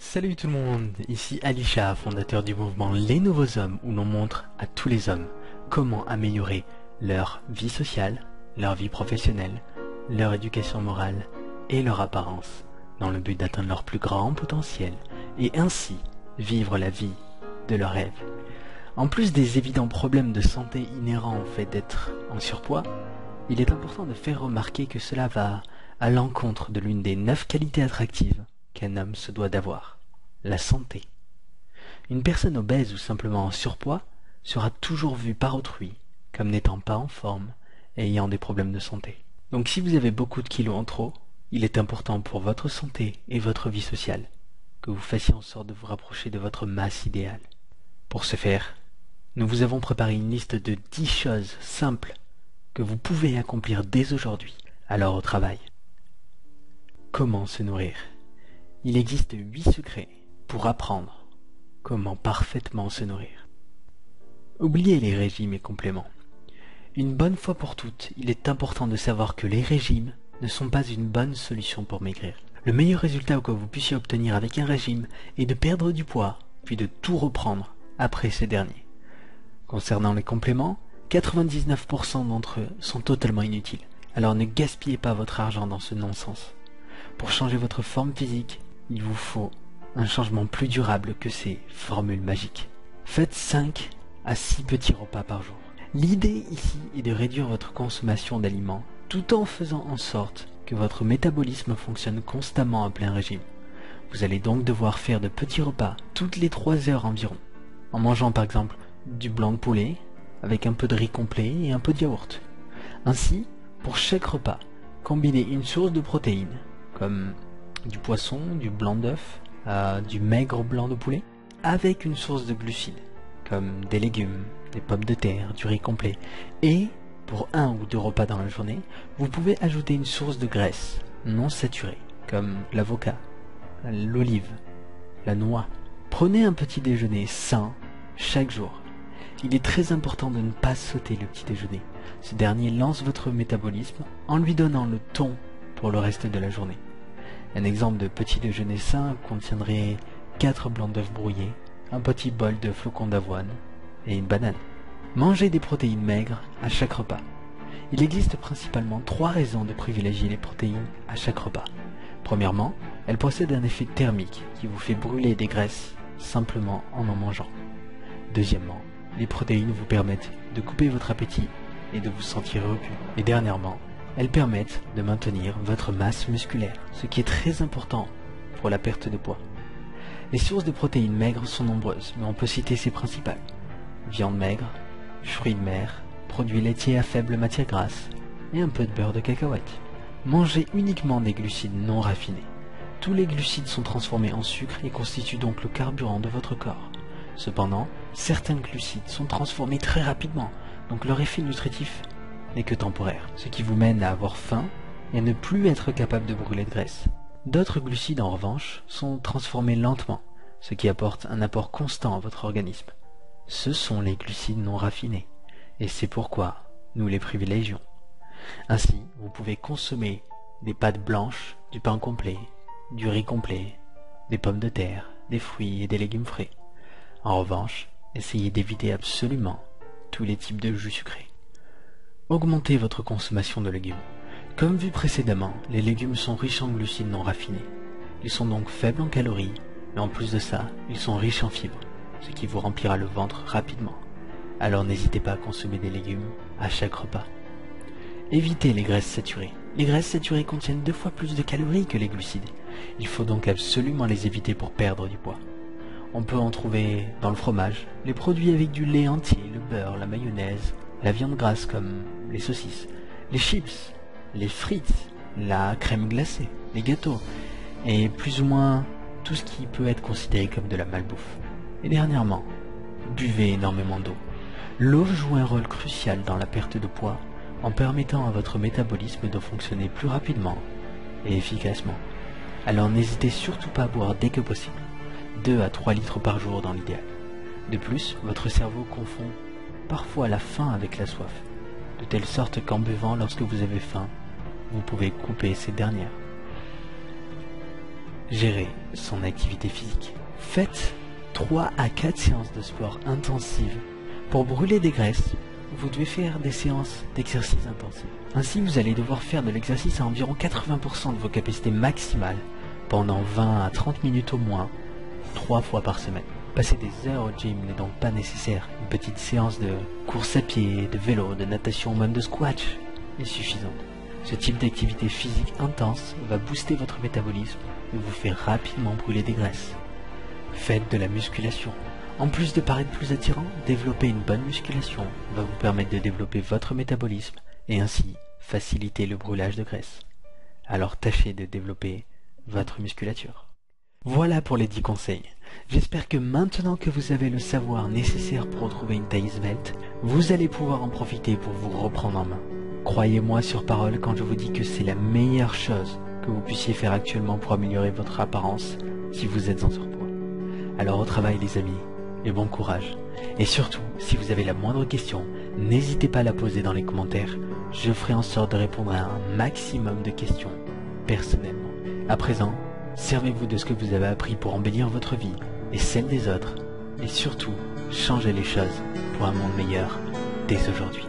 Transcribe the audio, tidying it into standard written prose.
Salut tout le monde, ici Alisha, fondateur du mouvement Les Nouveaux Hommes, où l'on montre à tous les hommes comment améliorer leur vie sociale, leur vie professionnelle, leur éducation morale et leur apparence, dans le but d'atteindre leur plus grand potentiel et ainsi vivre la vie de leurs rêves. En plus des évidents problèmes de santé inhérents au fait d'être en surpoids, il est important de faire remarquer que cela va à l'encontre de l'une des 9 qualités attractives qu'un homme se doit d'avoir, la santé. Une personne obèse ou simplement en surpoids sera toujours vue par autrui comme n'étant pas en forme et ayant des problèmes de santé. Donc si vous avez beaucoup de kilos en trop, il est important pour votre santé et votre vie sociale que vous fassiez en sorte de vous rapprocher de votre masse idéale. Pour ce faire, nous vous avons préparé une liste de 10 choses simples que vous pouvez accomplir dès aujourd'hui, alors au travail. Comment se nourrir? Il existe 8 secrets pour apprendre comment parfaitement se nourrir. Oubliez les régimes et compléments. Une bonne fois pour toutes, il est important de savoir que les régimes ne sont pas une bonne solution pour maigrir. Le meilleur résultat que vous puissiez obtenir avec un régime est de perdre du poids, puis de tout reprendre après ces derniers. Concernant les compléments, 99% d'entre eux sont totalement inutiles. Alors ne gaspillez pas votre argent dans ce non-sens. Pour changer votre forme physique, il vous faut un changement plus durable que ces formules magiques. Faites 5 à 6 petits repas par jour. L'idée ici est de réduire votre consommation d'aliments tout en faisant en sorte que votre métabolisme fonctionne constamment à plein régime. Vous allez donc devoir faire de petits repas toutes les 3 heures environ, en mangeant par exemple du blanc de poulet avec un peu de riz complet et un peu de yaourt. Ainsi, pour chaque repas, combinez une source de protéines, comme du poisson, du blanc d'œuf, du maigre blanc de poulet, avec une source de glucides, comme des légumes, des pommes de terre, du riz complet. Et, pour 1 ou 2 repas dans la journée, vous pouvez ajouter une source de graisse non saturée, comme l'avocat, l'olive, la noix. Prenez un petit déjeuner sain chaque jour. Il est très important de ne pas sauter le petit déjeuner. Ce dernier lance votre métabolisme en lui donnant le ton pour le reste de la journée. Un exemple de petit déjeuner sain contiendrait 4 blancs d'œufs brouillés, un petit bol de flocons d'avoine et une banane. Mangez des protéines maigres à chaque repas. Il existe principalement 3 raisons de privilégier les protéines à chaque repas. Premièrement, elles possèdent un effet thermique qui vous fait brûler des graisses simplement en mangeant. Deuxièmement, les protéines vous permettent de couper votre appétit et de vous sentir repu. Et dernièrement, elles permettent de maintenir votre masse musculaire, ce qui est très important pour la perte de poids. Les sources de protéines maigres sont nombreuses, mais on peut citer ces principales. Viande maigre, fruits de mer, produits laitiers à faible matière grasse et un peu de beurre de cacahuète. Mangez uniquement des glucides non raffinés. Tous les glucides sont transformés en sucre et constituent donc le carburant de votre corps. Cependant, certains glucides sont transformés très rapidement, donc leur effet nutritif n'est que temporaire, ce qui vous mène à avoir faim et à ne plus être capable de brûler de graisse. D'autres glucides, en revanche, sont transformés lentement, ce qui apporte un apport constant à votre organisme. Ce sont les glucides non raffinés, et c'est pourquoi nous les privilégions. Ainsi, vous pouvez consommer des pâtes blanches, du pain complet, du riz complet, des pommes de terre, des fruits et des légumes frais. En revanche, essayez d'éviter absolument tous les types de jus sucrés. Augmentez votre consommation de légumes. Comme vu précédemment, les légumes sont riches en glucides non raffinés. Ils sont donc faibles en calories, mais en plus de ça, ils sont riches en fibres, ce qui vous remplira le ventre rapidement. Alors n'hésitez pas à consommer des légumes à chaque repas. Évitez les graisses saturées. Les graisses saturées contiennent 2 fois plus de calories que les glucides. Il faut donc absolument les éviter pour perdre du poids. On peut en trouver dans le fromage, les produits avec du lait entier, le beurre, la mayonnaise, la viande grasse comme les saucisses, les chips, les frites, la crème glacée, les gâteaux, et plus ou moins tout ce qui peut être considéré comme de la malbouffe. Et dernièrement, buvez énormément d'eau. L'eau joue un rôle crucial dans la perte de poids en permettant à votre métabolisme de fonctionner plus rapidement et efficacement. Alors n'hésitez surtout pas à boire dès que possible, 2 à 3 litres par jour dans l'idéal. De plus, votre cerveau confond parfois la faim avec la soif, de telle sorte qu'en buvant lorsque vous avez faim, vous pouvez couper ces dernières. Gérer son activité physique. Faites 3 à 4 séances de sport intensives. Pour brûler des graisses, vous devez faire des séances d'exercice intensif. Ainsi, vous allez devoir faire de l'exercice à environ 80% de vos capacités maximales pendant 20 à 30 minutes au moins, 3 fois par semaine. Passer des heures au gym n'est donc pas nécessaire. Une petite séance de course à pied, de vélo, de natation ou même de squash est suffisante. Ce type d'activité physique intense va booster votre métabolisme et vous faire rapidement brûler des graisses. Faites de la musculation. En plus de paraître plus attirant, développer une bonne musculation va vous permettre de développer votre métabolisme et ainsi faciliter le brûlage de graisse. Alors tâchez de développer votre musculature. Voilà pour les 10 conseils. J'espère que maintenant que vous avez le savoir nécessaire pour retrouver une taille svelte, vous allez pouvoir en profiter pour vous reprendre en main. Croyez-moi sur parole quand je vous dis que c'est la meilleure chose que vous puissiez faire actuellement pour améliorer votre apparence si vous êtes en surpoids. Alors au travail les amis, et bon courage. Et surtout, si vous avez la moindre question, n'hésitez pas à la poser dans les commentaires. Je ferai en sorte de répondre à un maximum de questions, personnellement. À présent, servez-vous de ce que vous avez appris pour embellir votre vie et celle des autres. Et surtout, changez les choses pour un monde meilleur dès aujourd'hui.